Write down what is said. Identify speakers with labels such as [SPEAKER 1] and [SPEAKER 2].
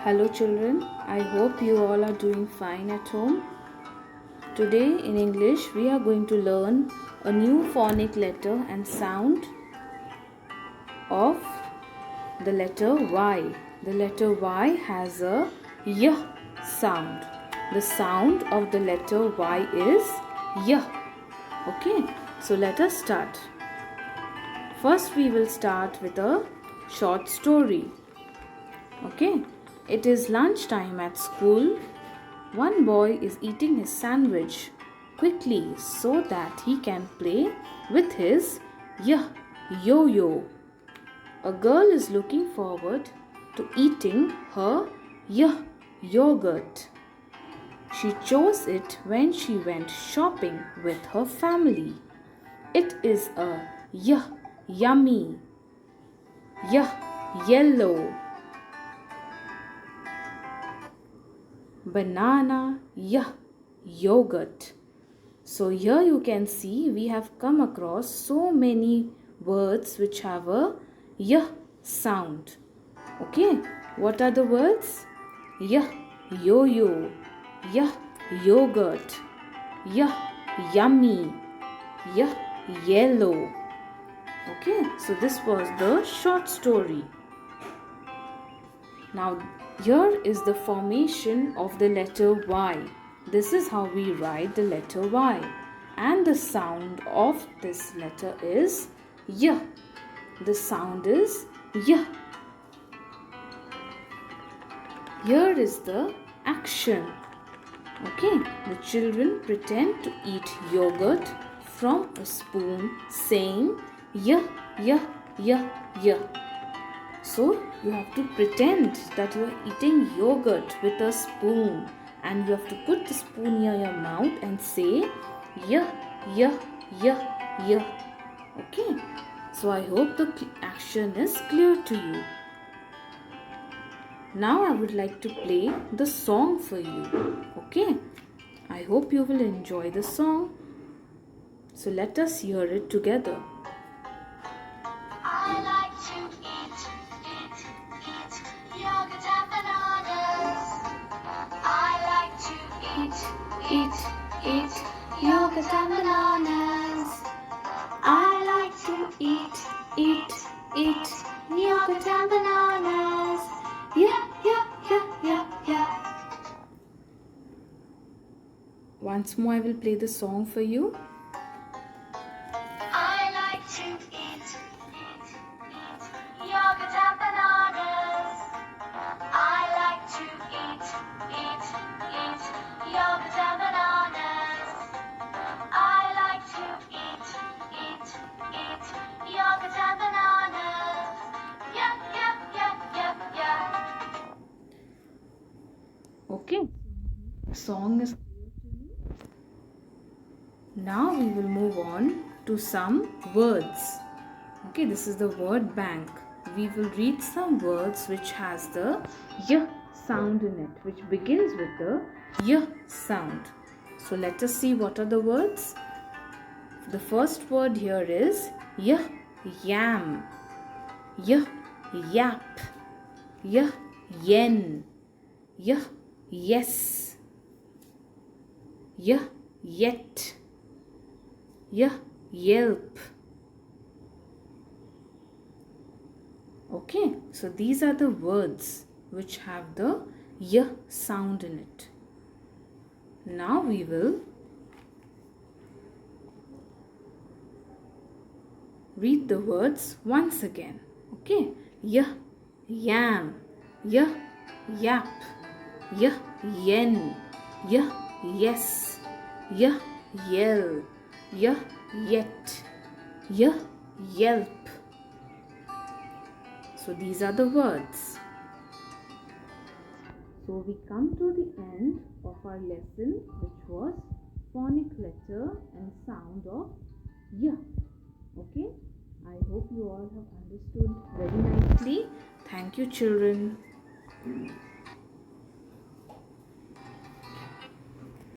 [SPEAKER 1] Hello children, I hope you all are doing fine at home. Today in English we are going to learn a new phonic letter and sound of the letter Y. The letter Y has a Y sound. The sound of the letter Y is Y. Okay, so let us start. First we will start with a short story. Okay, it is lunchtime at school. One boy is eating his sandwich quickly so that he can play with his yo-yo. A girl is looking forward to eating her yogurt. She chose it when she went shopping with her family. It is a yummy, yellow, banana yogurt. So here you can see we have come across so many words which have a sound. Okay, what are the words? Yo-yo, yogurt, yummy, yellow. Okay, so this was the short story. Now here is the formation of the letter Y. This is how we write the letter Y. And the sound of this letter is Y. The sound is Y. Here is the action. Okay, the children pretend to eat yogurt from a spoon saying Y. So you have to pretend that you are eating yogurt with a spoon and you have to put the spoon near your mouth and say yeah. Okay, so I hope the action is clear to you. Now I would like to play the song for you. Okay, I hope you will enjoy the song. So let us hear it together.
[SPEAKER 2] I like to eat yogurt and bananas. I like to eat yogurt and bananas. I like to eat yogurt and bananas. Yeah.
[SPEAKER 1] Once more I will play the song for you.
[SPEAKER 2] I like to eat yogurt and bananas. I like to eat yogurt and bananas. I like to eat yogurt and bananas. Yeah.
[SPEAKER 1] Okay, song is. Now we will move on to some words. Okay, this is the word bank. We will read some words which has the y sound in it, which begins with the y sound. So let us see what are the words. The first word here is yam, yap, yen, yes, yet, yelp. Okay, so these are the words which have the y sound in it. Now we will read the words once again. Okay, yam, yap, yen, yes, yell, yet, yelp. So these are the words. So we come to the end of our lesson, which was phonic letter and sound of y. Okay, I hope you all have understood very nicely. Thank you, children.